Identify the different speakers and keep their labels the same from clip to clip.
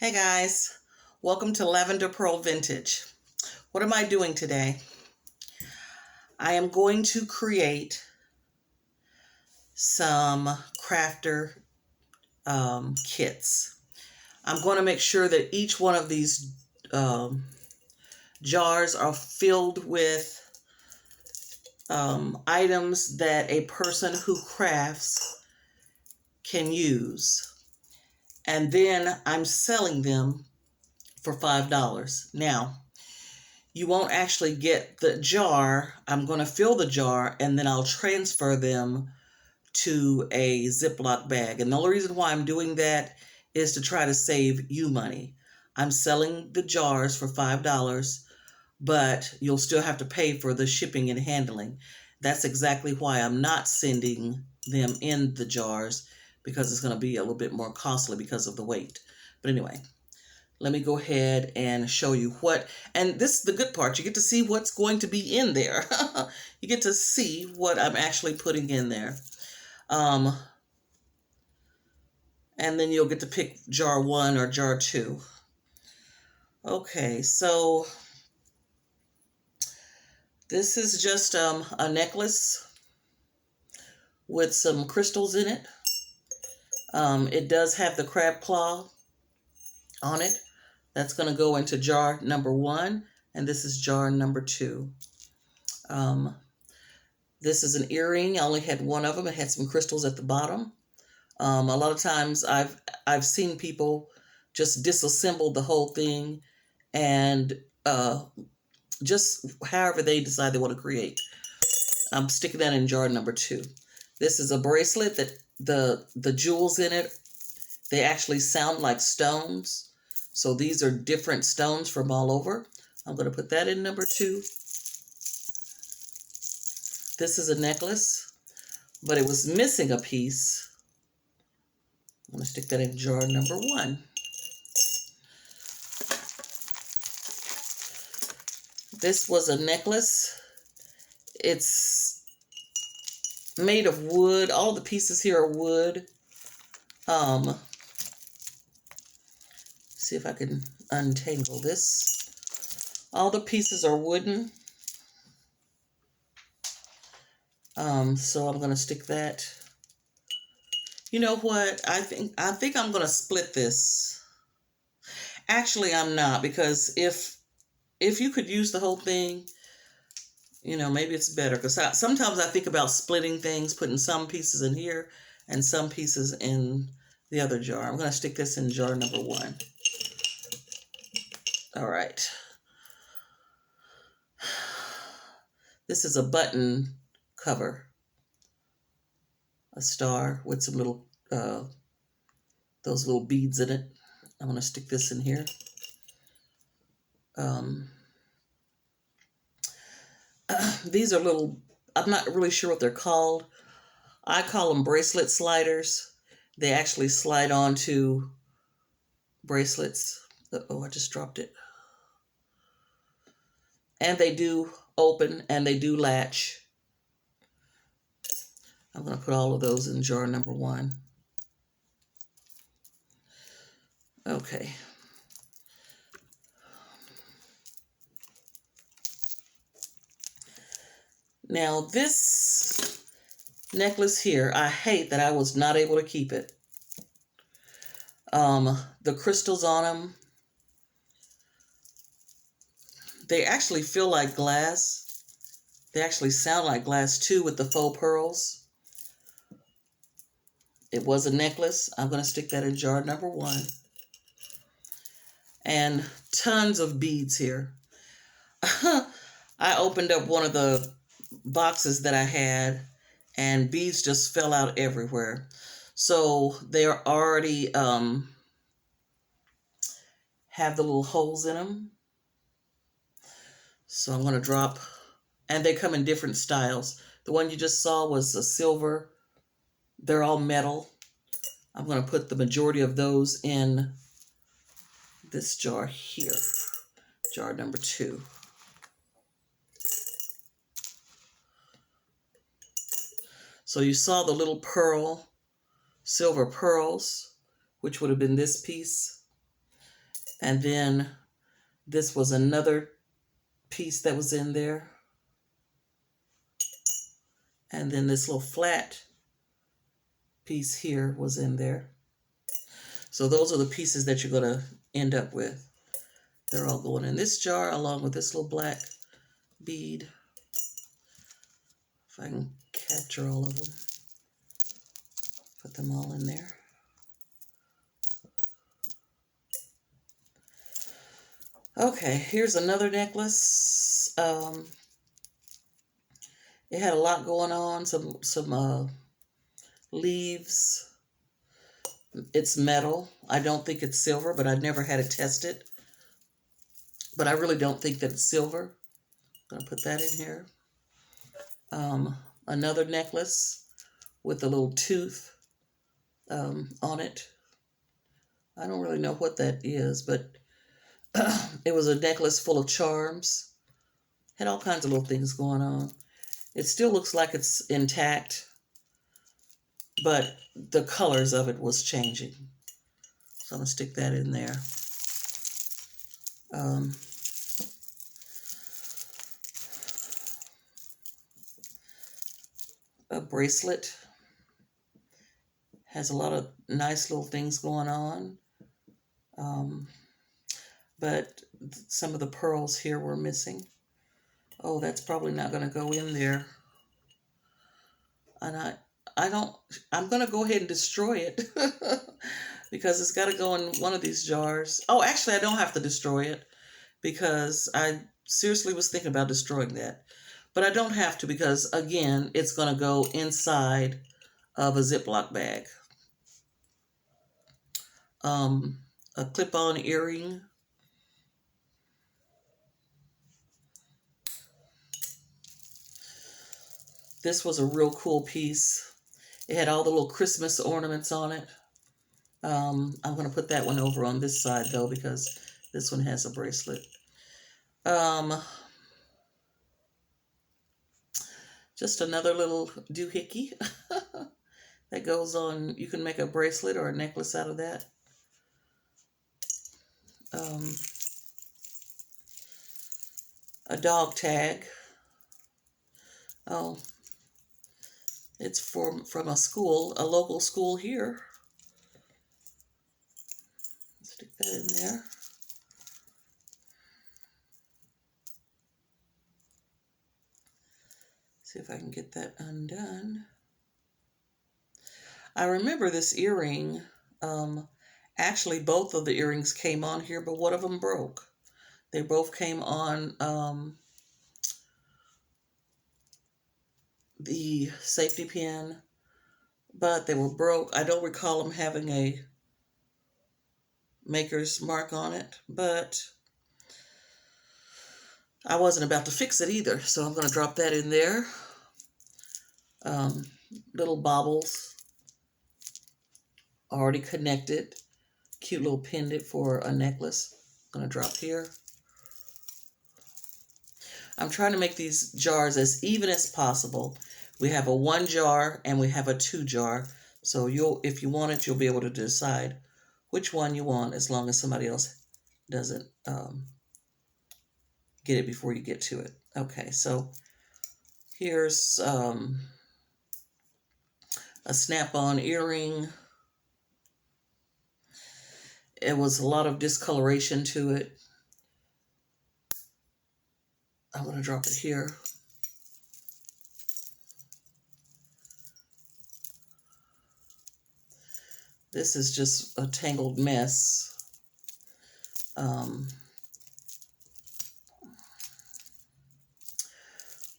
Speaker 1: Hey guys, welcome to Lavender Pearl Vintage. What am I doing today? I am going to create some crafter kits. I'm going to make sure that each one of these jars are filled with items that a person who crafts can use. And then I'm selling them for $5. Now, you won't actually get the jar. I'm going to fill the jar and then I'll transfer them to a Ziploc bag. And the only reason why I'm doing that is to try to save you money. I'm selling the jars for $5, but you'll still have to pay for the shipping and handling. That's exactly why I'm not sending them in the jars, because it's going to be a little bit more costly because of the weight. But anyway, let me go ahead and show you what, and this is the good part. You get to see what's going to be in there. You get to see what I'm actually putting in there. And then you'll get to pick jar 1 or jar 2. Okay, so this is just a necklace with some crystals in it. It does have the crab claw on it. That's going to go into jar number 1, and this is jar number 2. This is an earring. I only had one of them. It had some crystals at the bottom. A lot of times I've seen people just disassemble the whole thing and just however they decide they want to create. I'm sticking that in jar number 2. This is a bracelet that the jewels in it, they actually sound like stones. So these are different stones from all over. I'm going to put that in number 2. This is a necklace, but it was missing a piece. I'm going to stick that in jar number 1. This was a necklace. It's made of wood. All the pieces here are wood. See if I can untangle this. All the pieces are wooden. So I'm going to stick that. You know what? I think I'm going to split this. Actually, I'm not, because if you could use the whole thing, maybe it's better, because sometimes I think about splitting things, putting some pieces in here and some pieces in the other jar. I'm going to stick this in jar number 1. All right. This is a button cover. A star with some little, those little beads in it. I'm going to stick this in here. These are little, I'm not really sure what they're called. I call them bracelet sliders. They actually slide onto bracelets. Oh, I just dropped it. And they do open and they do latch. I'm going to put all of those in jar number 1. Okay. Now this necklace here, I hate that I was not able to keep it. The crystals on them, they actually feel like glass. They actually sound like glass too, with the faux pearls. It was a necklace. I'm going to stick that in jar number 1. And tons of beads here. I opened up one of the boxes that I had, and beads just fell out everywhere. So they are already have the little holes in them. So I'm going to drop, and they come in different styles. The one you just saw was a silver. They're all metal. I'm going to put the majority of those in this jar here, jar number 2. So you saw the little pearl, silver pearls, which would have been this piece. And then this was another piece that was in there. And then this little flat piece here was in there. So those are the pieces that you're going to end up with. They're all going in this jar along with this little black bead. If I can capture all of them. Put them all in there. Okay, here's another necklace. It had a lot going on, some leaves. It's metal. I don't think it's silver, but I've never had it tested. But I really don't think that it's silver. I'm going to put that in here. Another necklace with a little tooth on it. I don't really know what that is, but it was a necklace full of charms. Had all kinds of little things going on. It still looks like it's intact, but the colors of it was changing. So I'm going to stick that in there. A bracelet. Has a lot of nice little things going on. But some of the pearls here were missing. Oh, that's probably not going to go in there. And I'm going to go ahead and destroy it because it's got to go in one of these jars. Oh, actually, I don't have to destroy it because I seriously was thinking about destroying that. But I don't have to because, again, it's going to go inside of a Ziploc bag. A clip-on earring. This was a real cool piece. It had all the little Christmas ornaments on it. I'm going to put that one over on this side, though, because this one has a bracelet. Just another little doohickey that goes on. You can make a bracelet or a necklace out of that. A dog tag. Oh, it's from a school, a local school here. Stick that in there. See if I can get that undone. I remember this earring. Actually, both of the earrings came on here, but one of them broke. They both came on the safety pin, but they were broke. I don't recall them having a maker's mark on it, but I wasn't about to fix it either, so I'm going to drop that in there. Little baubles, already connected. Cute little pendant for a necklace. I'm going to drop here. I'm trying to make these jars as even as possible. We have a 1 jar and we have a 2 jar. So if you want it, you'll be able to decide which one you want as long as somebody else doesn't get it before you get to it. Okay, so here's a snap-on earring. It was a lot of discoloration to it. I'm going to drop it here. This is just a tangled mess.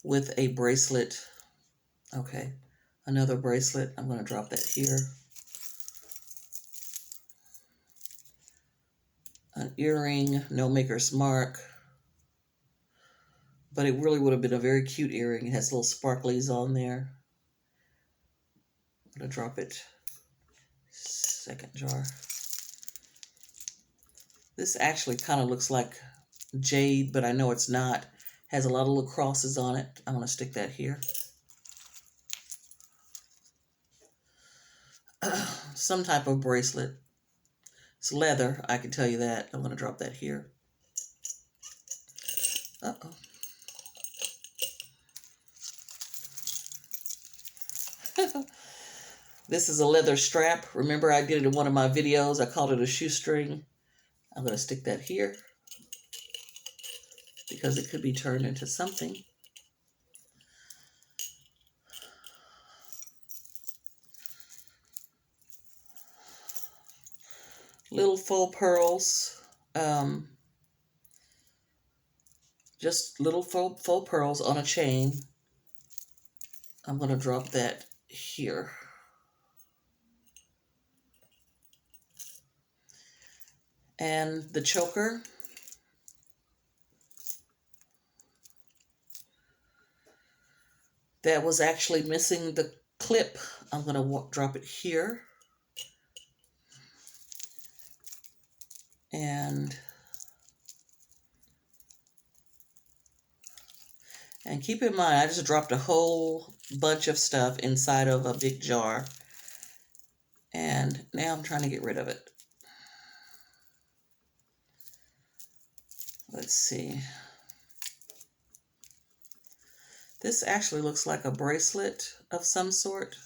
Speaker 1: With a bracelet. Okay, another bracelet. I'm going to drop that here. An earring, no maker's mark. But it really would have been a very cute earring. It has little sparklies on there. I'm going to drop it. Second jar. This actually kind of looks like jade, but I know it's not. Has a lot of little crosses on it. I'm going to stick that here. Some type of bracelet. It's leather, I can tell you that. I'm going to drop that here. Uh-oh. This is a leather strap. Remember, I did it in one of my videos. I called it a shoestring. I'm going to stick that here because it could be turned into something. Little faux pearls. Just little faux pearls on a chain. I'm going to drop that here. And the choker. That was actually missing the clip. I'm going to drop it here. And keep in mind, I just dropped a whole bunch of stuff inside of a big jar. And now I'm trying to get rid of it. Let's see. This actually looks like a bracelet of some sort.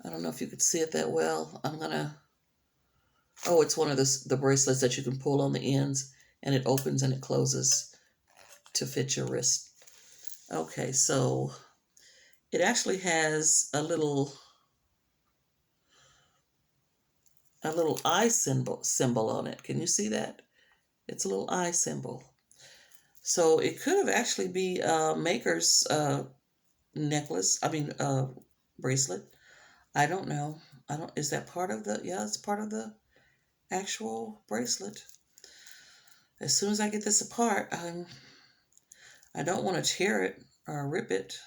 Speaker 1: I don't know if you could see it that well. I'm gonna, oh, it's one of the bracelets that you can pull on the ends and it opens and it closes to fit your wrist. Okay, so it actually has a little eye symbol on it. Can you see that? It's a little eye symbol. So it could have actually be maker's necklace. I mean, bracelet. I don't know. Is that part of the, yeah, it's part of the actual bracelet. As soon as I get this apart, I don't want to tear it or rip it.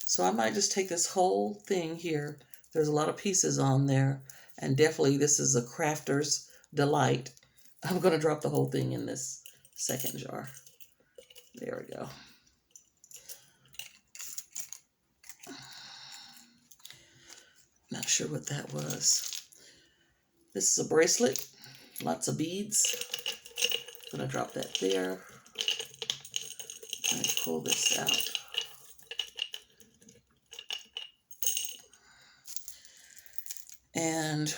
Speaker 1: So I might just take this whole thing here. There's a lot of pieces on there. And definitely this is a crafter's delight. I'm going to drop the whole thing in this second jar. There we go. Not sure what that was. This is a bracelet. Lots of beads. I'm going to drop that there. Let me pull this out. And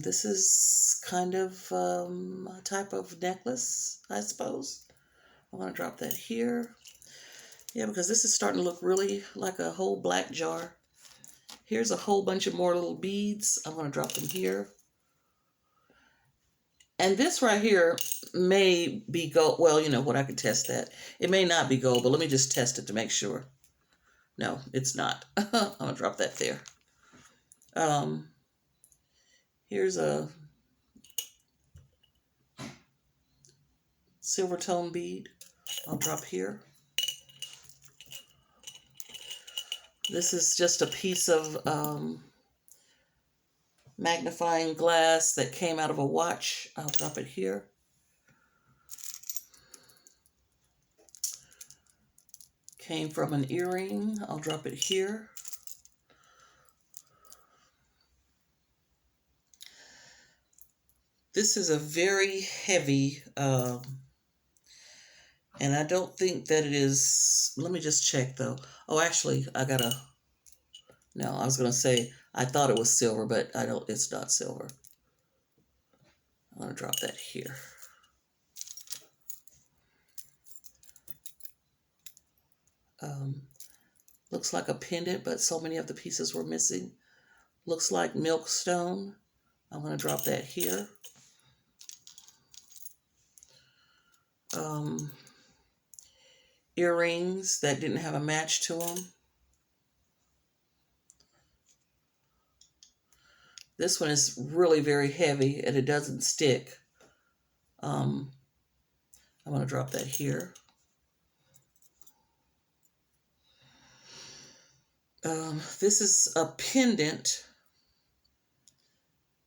Speaker 1: this is kind of a type of necklace, I suppose. I'm going to drop that here. Yeah, because this is starting to look really like a whole black jar. Here's a whole bunch of more little beads. I'm going to drop them here. And this right here may be gold. Well, you know what, I can test that. It may not be gold, but let me just test it to make sure. No, it's not. I'm going to drop that there. Here's a silver tone bead. I'll drop here. This is just a piece of magnifying glass that came out of a watch. I'll drop it here. Came from an earring. I'll drop it here. This is a very heavy, and I don't think that it is, let me just check though. Oh, actually, no, I was going to say, I thought it was silver, but it's not silver. I'm going to drop that here. Looks like a pendant, but so many of the pieces were missing. Looks like milkstone. I'm going to drop that here. Earrings that didn't have a match to them. This one is really very heavy and it doesn't stick. I'm going to drop that here. This is a pendant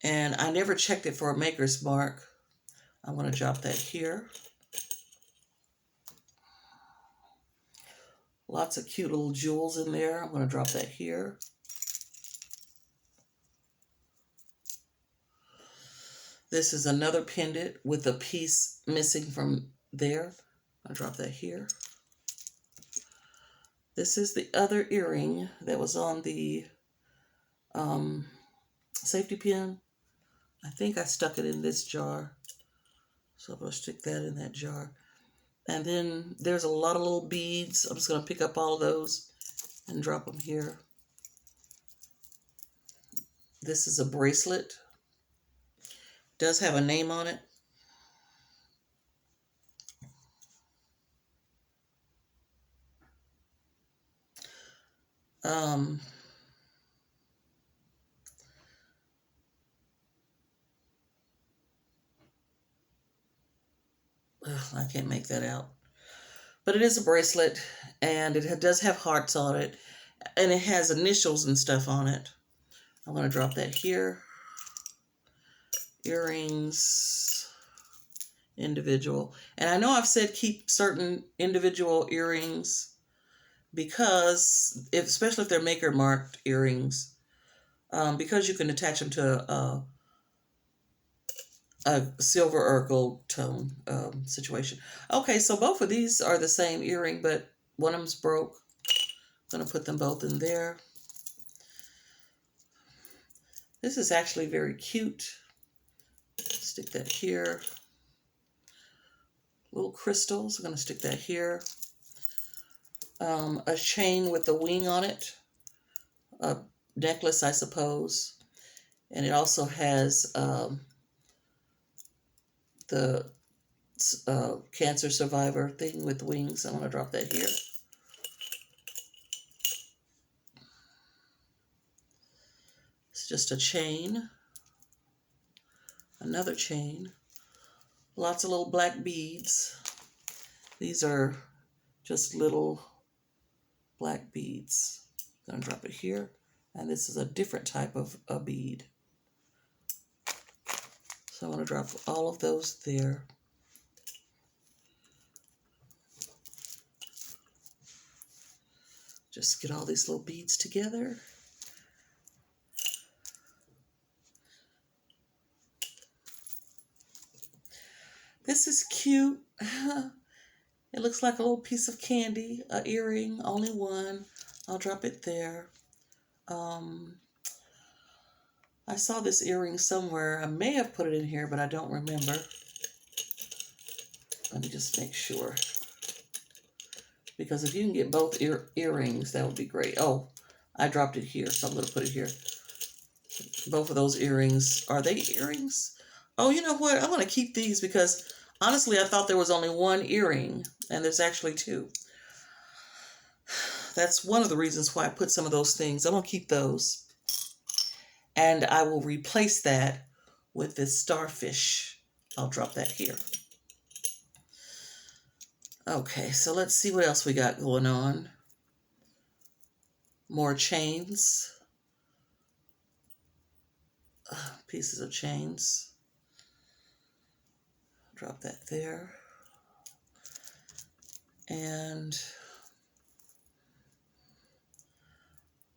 Speaker 1: and I never checked it for a maker's mark. I'm going to drop that here. Lots of cute little jewels in there. I'm going to drop that here. This is another pendant with a piece missing from there. I'll drop that here. This is the other earring that was on the safety pin. I think I stuck it in this jar. So I'm going to stick that in that jar. And then there's a lot of little beads. I'm just going to pick up all of those and drop them here. This is a bracelet. Does have a name on it. I can't make that out. But it is a bracelet, and it does have hearts on it, and it has initials and stuff on it. I'm going to drop that here. Earrings, individual. And I know I've said keep certain individual earrings because, especially if they're maker marked earrings, because you can attach them to a silver or gold tone situation. Okay, so both of these are the same earring, but one of them's broke. I'm going to put them both in there. This is actually very cute. Stick that here. Little crystals. I'm going to stick that here. A chain with a wing on it. A necklace, I suppose. And it also has the cancer survivor thing with wings. I'm going to drop that here. It's just a chain. Another chain. Lots of little black beads. These are just little black beads. I'm going to drop it here. And this is a different type of a bead. So I'm going to drop all of those there. Just get all these little beads together. This is cute. It looks like a little piece of candy, an earring, only one. I'll drop it there. I saw this earring somewhere. I may have put it in here, but I don't remember. Let me just make sure. Because if you can get both earrings, that would be great. Oh, I dropped it here, so I'm going to put it here. Both of those earrings. Are they earrings? Oh, you know what? I'm going to keep these because, honestly, I thought there was only one earring, and there's actually two. That's one of the reasons why I put some of those things. I'm going to keep those. And I will replace that with this starfish. I'll drop that here. Okay, so let's see what else we got going on. More chains. Pieces of chains. Drop that there. And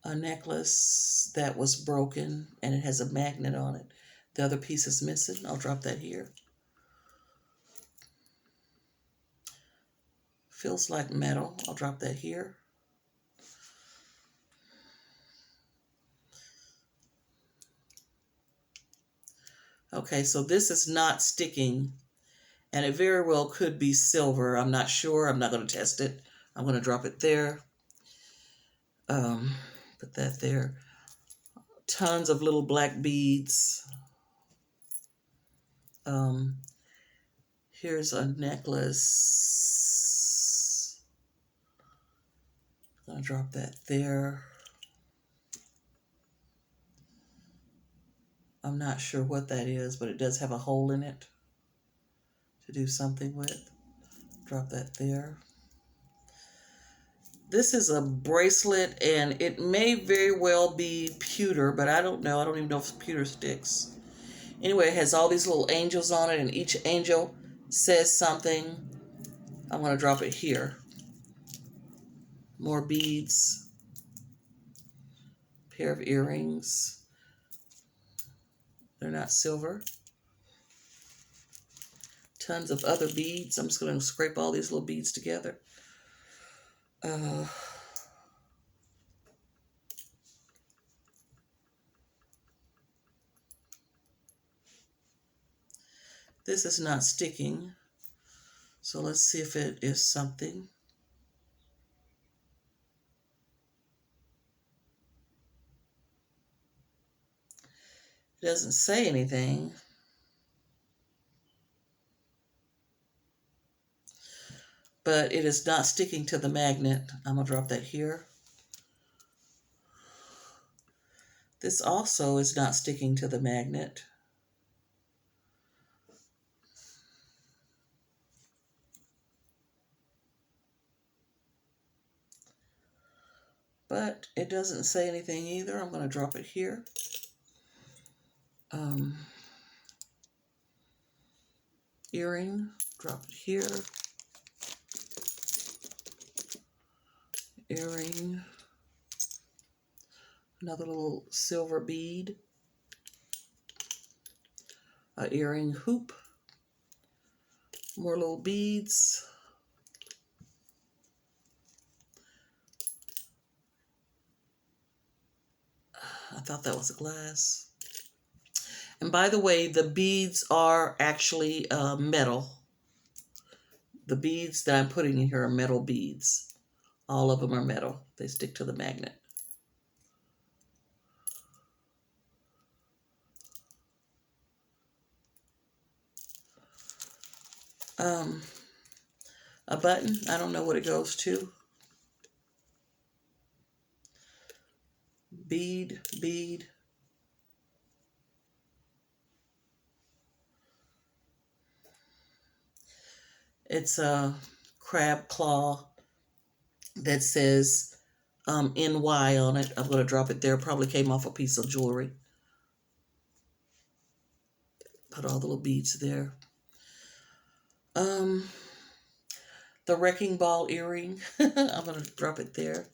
Speaker 1: a necklace that was broken and it has a magnet on it. The other piece is missing. I'll drop that here. Feels like metal. I'll drop that here. Okay, so this is not sticking, and it very well could be silver. I'm not sure. I'm not going to test it. I'm going to drop it there. Put that there. Tons of little black beads. Here's a necklace. I'm going to drop that there. I'm not sure what that is, but it does have a hole in it to do something with. Drop that there. This is a bracelet, and it may very well be pewter, but I don't know. I don't even know if pewter sticks. Anyway, it has all these little angels on it, and each angel says something. I'm going to drop it here. More beads. Pair of earrings. They're not silver. Tons of other beads. I'm just going to scrape all these little beads together. This is not sticking. So let's see if it is something. It doesn't say anything. But it is not sticking to the magnet. I'm going to drop that here. This also is not sticking to the magnet. But it doesn't say anything either. I'm going to drop it here. Earring, drop it here. Earring. Another little silver bead. An earring hoop. More little beads. I thought that was a glass. And by the way, the beads are actually metal. The beads that I'm putting in here are metal beads. All of them are metal. They stick to the magnet. A button. I don't know what it goes to. Bead, bead. It's a crab claw that says NY on it. I'm going to drop it there. Probably came off a piece of jewelry. Put all the little beads there. The wrecking ball earring. I'm going to drop it there.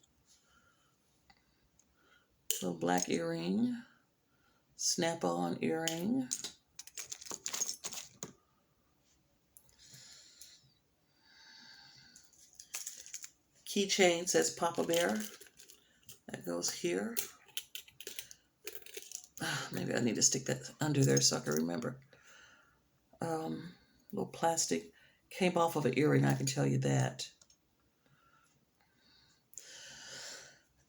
Speaker 1: So black earring. Snap-on earring. Keychain says Papa Bear. That goes here. Maybe I need to stick that under there so I can remember. Little plastic. Came off of an earring, I can tell you that.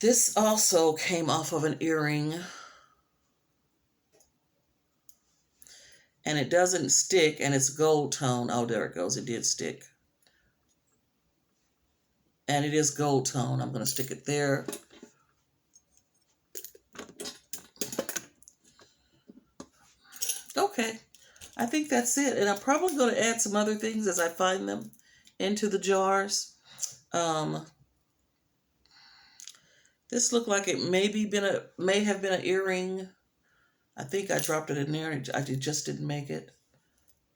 Speaker 1: This also came off of an earring. And it doesn't stick, and it's gold tone. Oh, there it goes. It did stick. And it is gold tone. I'm going to stick it there. Okay. I think that's it. And I'm probably going to add some other things as I find them into the jars. This looked like it may have been an earring. I think I dropped it in there. I just didn't make it.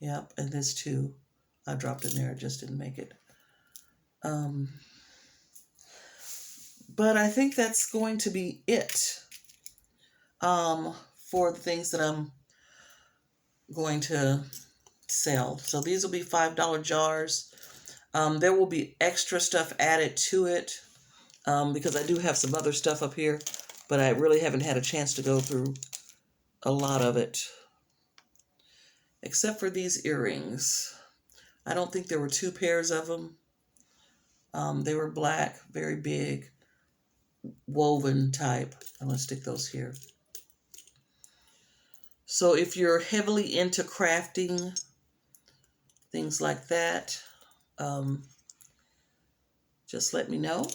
Speaker 1: Yep, and this too. I dropped in there. I just didn't make it. But I think that's going to be it for the things that I'm going to sell. So these will be $5 jars. There will be extra stuff added to it because I do have some other stuff up here, but I really haven't had a chance to go through a lot of it. Except for these earrings. I don't think there were 2 pairs of them. They were black, very big, woven type. I'm going to stick those here. So if you're heavily into crafting, things like that, just let me know.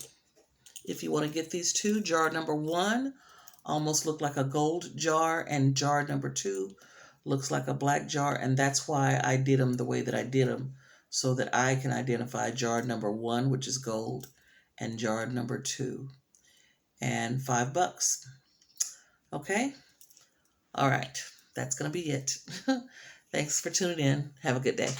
Speaker 1: If you want to get these 2, jar number 1 almost looked like a gold jar, and jar number 2 looks like a black jar, and that's why I did them the way that I did them, so that I can identify jar number 1, which is gold, and jar number 2. And $5. Okay? All right. That's going to be it. Thanks for tuning in. Have a good day.